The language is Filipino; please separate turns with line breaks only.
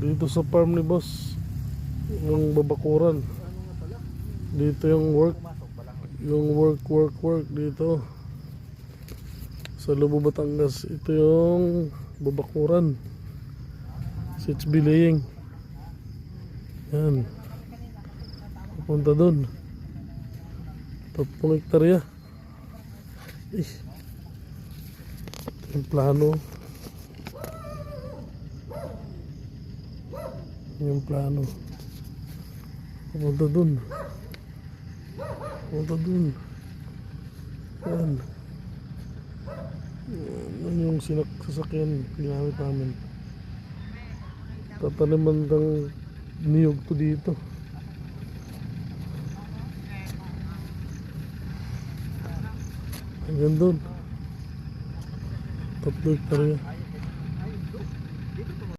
Dito sa farm ni boss, yung babakuran. Dito yung work. Yung work dito. Sa Lubo, Batangas. Ito yung babakuran. Sits Bilaying. Yan. Pupunta dun. 10 hektarya. Yung plano. Yung plano. Pupunta dun. Pupunta dun. Yan. Yan yung sasakyan ginamit namin. Tataniman ng niyog to dito. Hanggang doon 3 hektarya.